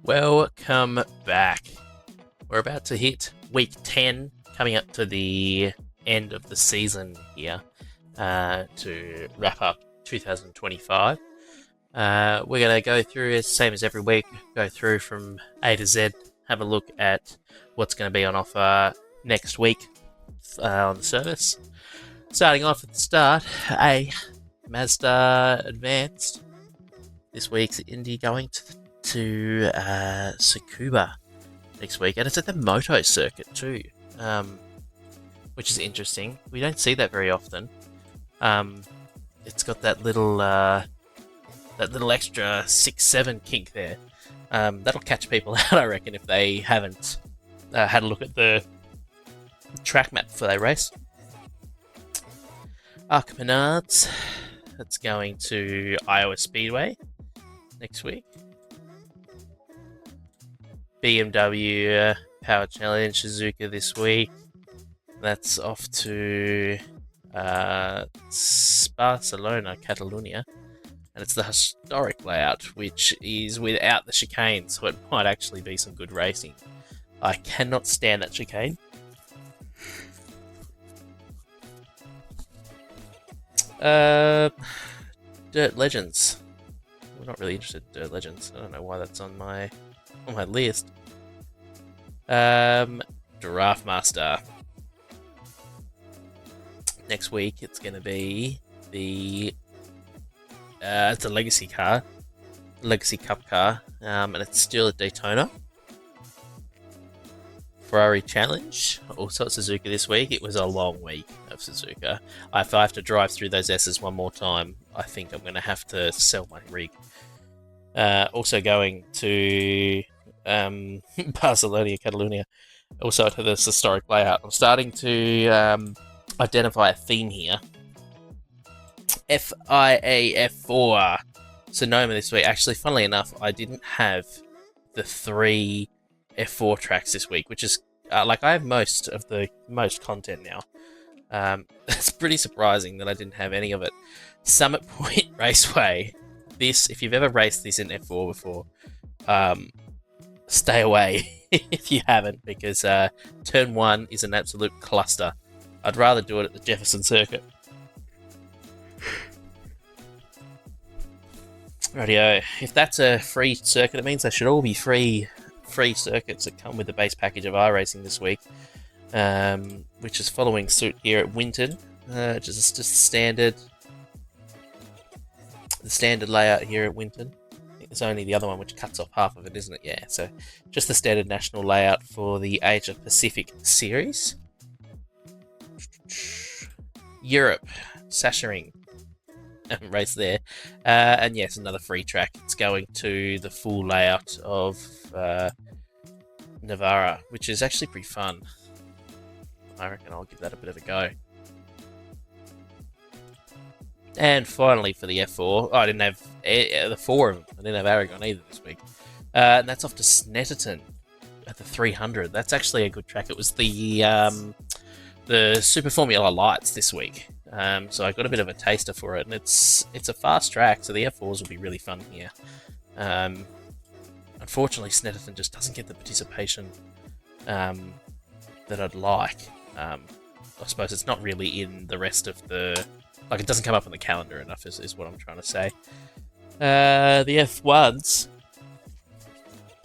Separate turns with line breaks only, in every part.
Welcome back. We're about to hit week 10, coming up to the end of the season here to wrap up 2025. We're going to go through, same as every week, go through from A to Z, have a look at what's going to be on offer next week on the service. Starting off at the start, a Mazda Advanced. This week's Indy going to Tsukuba next week, and it's at the Moto circuit too, which is interesting. We don't see that very often. It's got that little extra 6-7 kink there. That'll catch people out, I reckon, if they haven't had a look at the track map before they race. Arc Menards, that's going to Iowa Speedway next week. BMW Power Challenge Suzuka this week. That's off to Barcelona, Catalonia. And it's the historic layout, which is without the chicane, so it might actually be some good racing. I cannot stand that chicane. Dirt Legends. We're not really interested in Dirt Legends. I don't know why that's on my list. Giraffe Master. Next week it's going to be it's a legacy car, legacy cup car, and it's still at Daytona. Ferrari Challenge, also at Suzuka this week. It was a long week of Suzuka. If I have to drive through those S's one more time, I think I'm going to have to sell my rig. Also going to Barcelona, Catalonia, also to this historic layout. I'm starting to identify a theme here. FIA F4 Sonoma this week. Actually, funnily enough, I didn't have the 3 F4 tracks this week, which is I have most content now. It's pretty surprising that I didn't have any of it. Summit Point Raceway. This, if you've ever raced this in F4 before, stay away if you haven't, because turn 1 is an absolute cluster. I'd rather do it at the Jefferson Circuit. Rightio, if that's a free circuit, it means they should all be free circuits that come with the base package of iRacing this week, which is following suit here at Winton, which is just the standard layout here at Winton. I think there's only the other one which cuts off half of it, isn't it? Yeah, so just the standard national layout for the Asia Pacific Series. Europe, Sachsenring race there, and yes, another free track. It's going to the full layout of Navarra, which is actually pretty fun. I reckon I'll give that a bit of a go. And finally for the F4, I didn't have the 4 of them. I didn't have Aragon either this week. And that's off to Snetterton at the 300. That's actually a good track. It was the Super Formula Lights this week. So I got a bit of a taster for it, and it's a fast track, so the F4s will be really fun here. Unfortunately, Snetterton just doesn't get the participation that I'd like. I suppose it's not really in the rest of the... it doesn't come up on the calendar enough, is what I'm trying to say. The F1s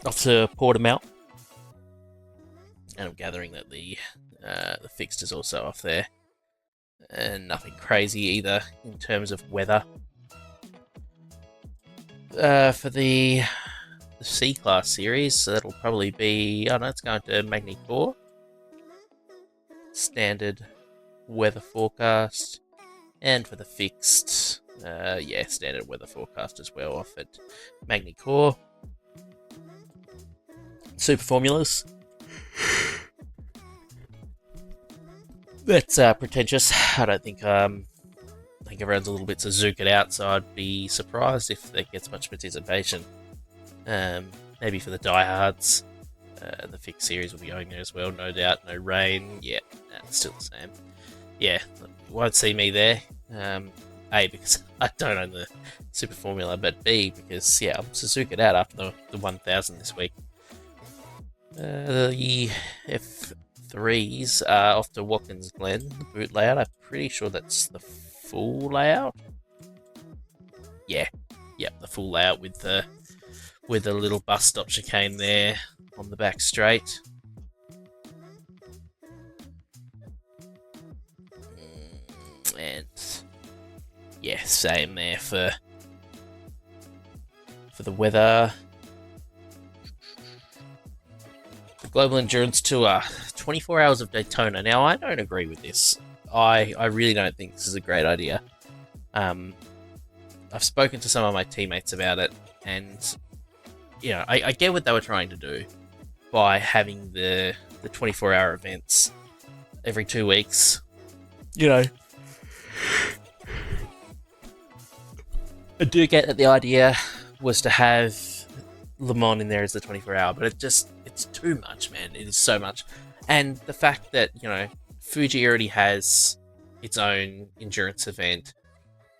off to Portimao. And I'm gathering that the fixed is also off there. And nothing crazy either in terms of weather. For the C-Class series, so that'll probably be... Oh no, it's going to Magny-Cours. Standard weather forecast. And for the fixed, standard weather forecast as well off at Magny-Cours. Super Formulas. That's pretentious. I don't think I think everyone's a little bit Suzuka out, so I'd be surprised if that gets much participation. Maybe for the diehards, the fixed series will be going there as well, no doubt. No rain, yeah, it's still the same. Yeah, you won't see me there. A, because I don't own the Super Formula, but B, because, yeah, I'm Suzuki'd out after the 1000 this week. The F3s are off to Watkins Glen, the boot layout. I'm pretty sure that's the full layout. Yeah, the full layout with the little bus stop chicane there on the back straight. And yeah, same there for the weather. The Global Endurance Tour, 24 Hours of Daytona. Now, I don't agree with this. I really don't think this is a great idea. I've spoken to some of my teammates about it, and you know, I get what they were trying to do by having the 24-hour events every 2 weeks. You know, I do get that the idea was to have Le Mans in there as the 24-hour, but it's too much, man. It is so much. And the fact that, you know, Fuji already has its own endurance event,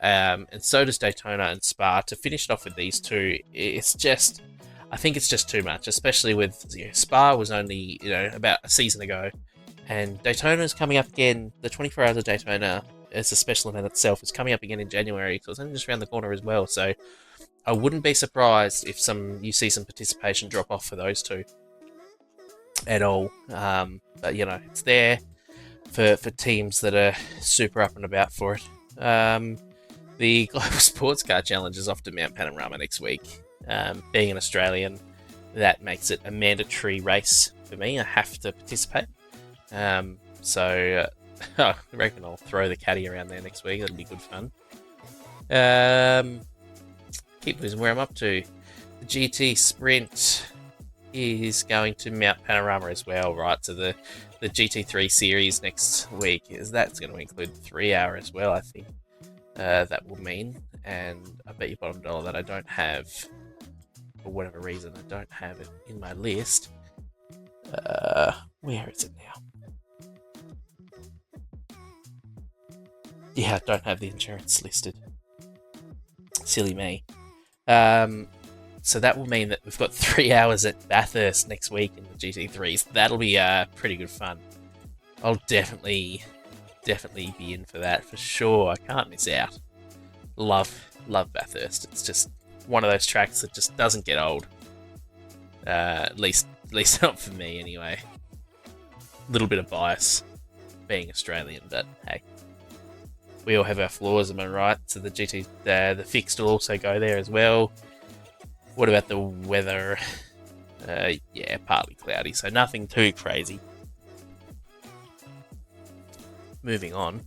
and so does Daytona and Spa. To finish it off with these two, I think it's just too much, especially with, you know, Spa was only, you know, about a season ago, and Daytona is coming up again. The 24 Hours of Daytona as a special event itself is coming up again in January, so it's only just around the corner as well. So I wouldn't be surprised if you see some participation drop off for those two at all. But you know, it's there for teams that are super up and about for it. The Global Sports Car Challenge is off to Mount Panorama next week. Being an Australian, that makes it a mandatory race for me. I have to participate. I reckon I'll throw the caddy around there next week. That'll be good fun. Keep losing where I'm up to. The GT Sprint is going to Mount Panorama as well, right? So the GT3 series next week, that's going to include 3 hour as well, I think. That will mean, and I bet you bottom dollar that I don't have, for whatever reason, I don't have it in my list. Where is it now? Yeah, I don't have the insurance listed. Silly me. So that will mean that we've got 3 hours at Bathurst next week in the GT3s. That'll be pretty good fun. I'll definitely be in for that for sure. I can't miss out. Love Bathurst. It's just one of those tracks that just doesn't get old. At least not for me anyway. A little bit of bias being Australian, but hey, we all have our flaws, am I right? So the the fixed will also go there as well. What about the weather? Yeah, partly cloudy, so nothing too crazy. Moving on.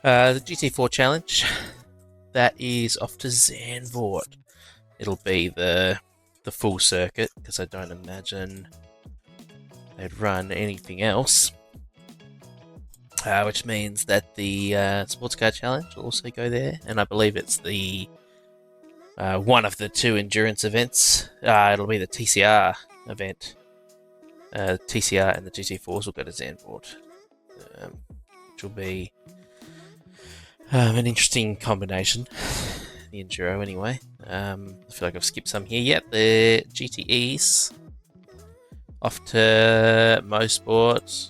The GT4 Challenge, that is off to Zandvoort. It'll be the full circuit, because I don't imagine they'd run anything else. Which means that the Sports Car Challenge will also go there, and I believe it's the one of the two endurance events. It'll be the TCR event. TCR and the GT4s will go to Zandvoort, which will be an interesting combination. The Enduro, anyway. I feel like I've skipped some here. Yep, the GTEs off to Mosport.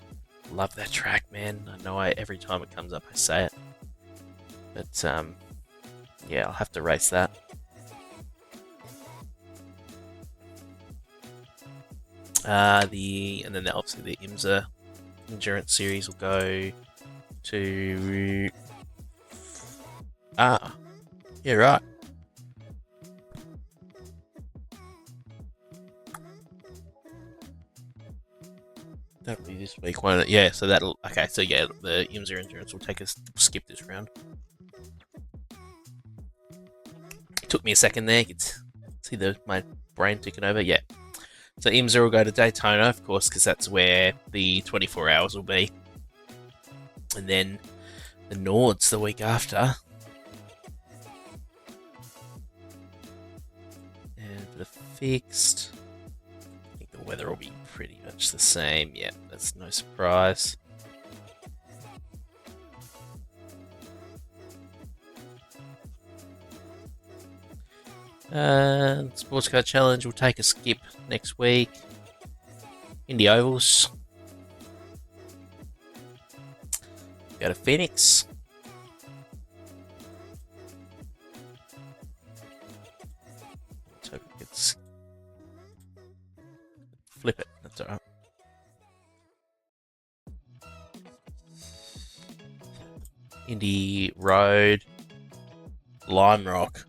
Love that track, man. I know every time it comes up I say it. But yeah, I'll have to race that. And then obviously the IMSA Endurance Series will go to yeah, right. That'll be this week, won't it? Yeah, so that'll... Okay, so yeah, the IMSA Endurance will skip this round. Took me a second there. You can see my brain ticking over. Yeah. So IMSA will go to Daytona, of course, because that's where the 24 hours will be. And then the Nords the week after. And for the fixed... I think the weather will be pretty much the same. Yeah, that's no surprise. Sports Car Challenge will take a skip next week. Indy Ovals. Go to Phoenix. So it's flip it. That's alright. Indy Road. Lime Rock.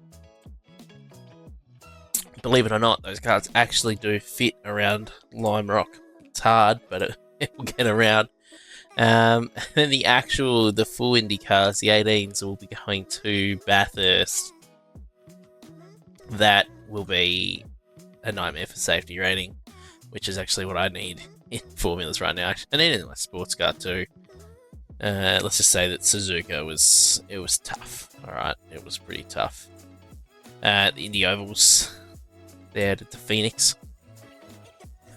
Believe it or not, those cars actually do fit around Lime Rock. It's hard, but it will get around. And then the full Indy cars, the 18s, will be going to Bathurst. That will be a nightmare for safety rating, which is actually what I need in formulas right now. I need it in my sports car too. Let's just say that Suzuka was tough. All right, it was pretty tough. The Indy Ovals, they added to Phoenix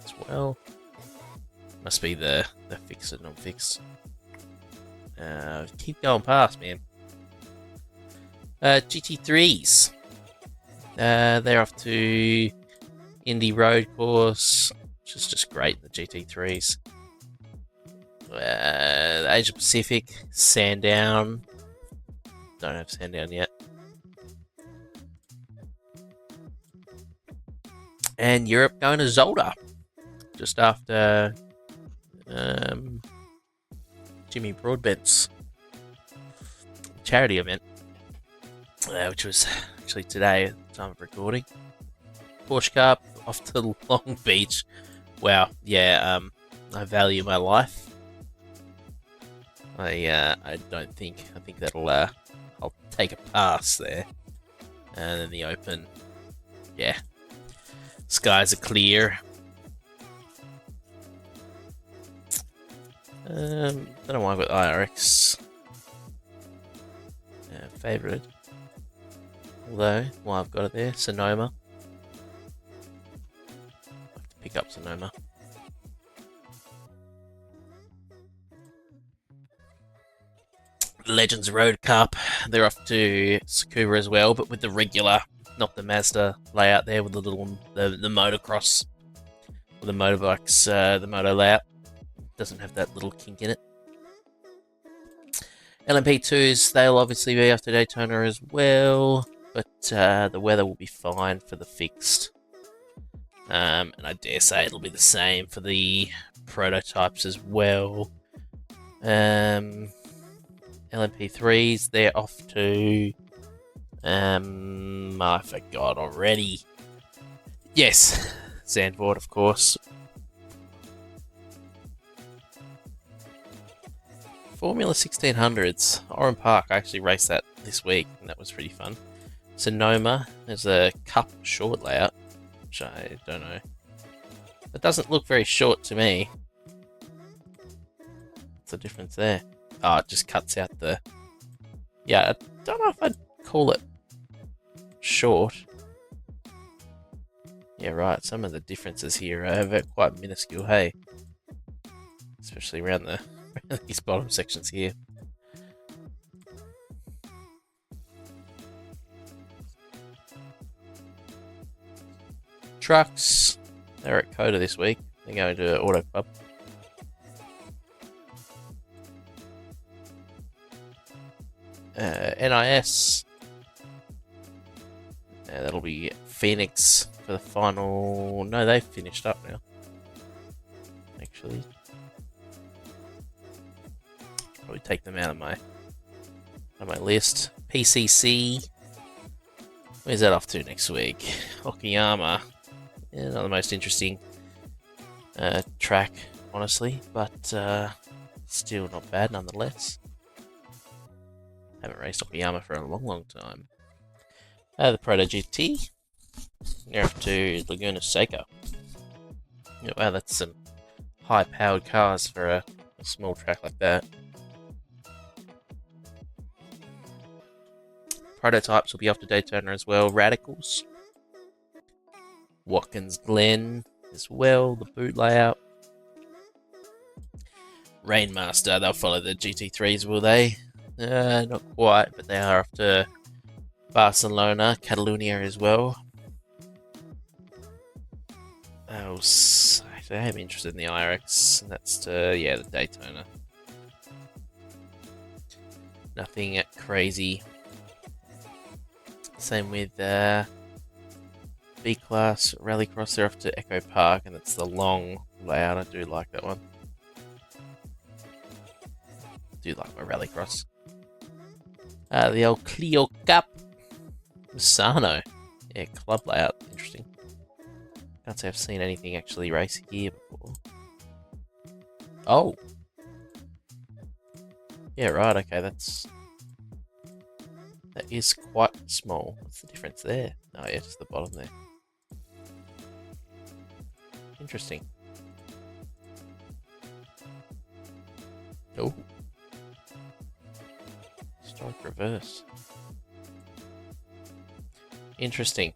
as well. Must be the fixed and non-fixed. Keep going past, man. GT3s. They're off to Indy Road Course, which is just great, the GT3s. Asia Pacific, Sandown. Don't have Sandown yet. And Europe going to Zolder, just after Jimmy Broadbent's charity event, which was actually today at the time of recording. Porsche Cup off to Long Beach. Wow, yeah, I value my life. I don't think. I think that'll I'll take a pass there. And then the Open, yeah, skies are clear. Don't know why I've got iRacing favourite. Although, why I've got it there, Sonoma. I have to pick up Sonoma. Legends Road Cup, they're off to Tsukuba as well, but with the regular, not the Mazda layout there, with the little the motocross, with the motorbikes, the moto layout. Doesn't have that little kink in it. LMP2s, they'll obviously be after Daytona as well, but the weather will be fine for the fixed. And I dare say it'll be the same for the prototypes as well. LMP3s, they're off to... I forgot already. Yes, Zandvoort, of course. Formula 1600s, Oran Park, I actually raced that this week, and that was pretty fun. Sonoma, there's a cup short layout, which I don't know. It doesn't look very short to me. What's the difference there? Oh, it just cuts out the... Yeah, I don't know if I'd call it short. Yeah, right, some of the differences here are quite minuscule, hey? Especially around these bottom sections here. Trucks, they're at Coda this week. They're going to Auto Club. NIS, that'll be Phoenix for the final... No, they've finished up now, actually. Probably take them out of my list. PCC, where's that off to next week? Okayama, yeah, not the most interesting track, honestly, but still not bad nonetheless. Haven't raced Okayama for a long time. The Proto GT, they're off to Laguna Seca. Yeah, wow, that's some high-powered cars for a small track like that. Prototypes will be off to Daytona as well. Radicals, Watkins Glen as well, the boot layout. Rainmaster, they'll follow the GT3s, will they? Not quite, but they are off to Barcelona, Catalunya as well. I am interested in the iRacing, and that's the Daytona. Nothing crazy. Same with B-Class Rallycross. They're off to Echo Park, and it's the long layout. I do like that one. I do like my Rallycross. The old Clio Cup. Misano. Yeah, club layout. Interesting. Can't say I've seen anything actually race here before. Oh. Yeah, right, okay, that is quite small. What's the difference there? Oh yeah, just the bottom there. Interesting. Oh. Historic reverse. Interesting.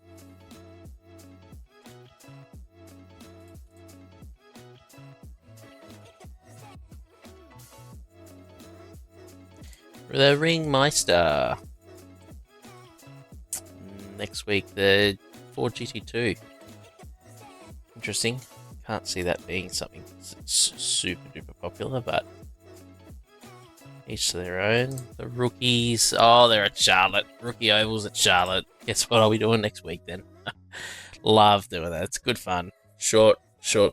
The Ringmeister. Next week, the Ford GT2. Interesting. Can't see that being something that's super duper popular, but each to their own. The rookies. Oh, they're at Charlotte. Rookie ovals at Charlotte. Guess what I'll be doing next week then? Love doing that. It's good fun. Short,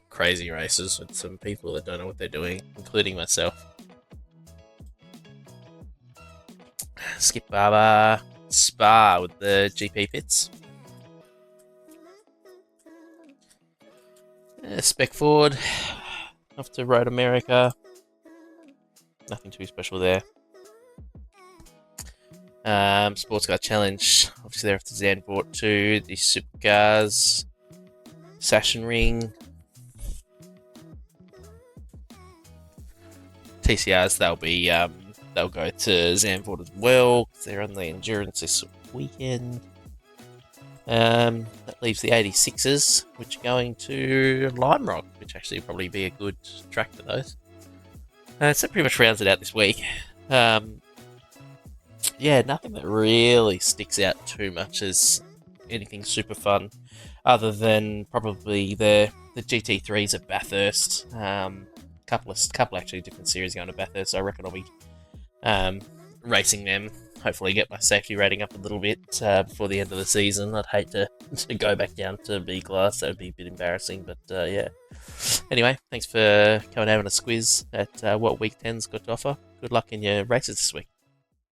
crazy races with some people that don't know what they're doing, including myself. Skip Barber. Spa with the GP pits. Spec Ford. Off to Road America. Nothing too special there. Sports Car Challenge. Obviously, they're off to Zandvoort too. The Supercars. Sachsenring. TCRs, they'll go to Zandvoort as well. They're on the endurance this weekend. That leaves the 86s, which are going to Lime Rock, which actually would probably be a good track for those. So that pretty much rounds it out this week. Yeah, nothing that really sticks out too much as anything super fun, other than probably the GT3s at Bathurst. Couple actually different series going to Bathurst, so I reckon I'll be racing them. Hopefully get my safety rating up a little bit before the end of the season. I'd hate to go back down to B class. That would be a bit embarrassing, but yeah. Anyway, thanks for coming and having a squiz at what Week 10's got to offer. Good luck in your races this week.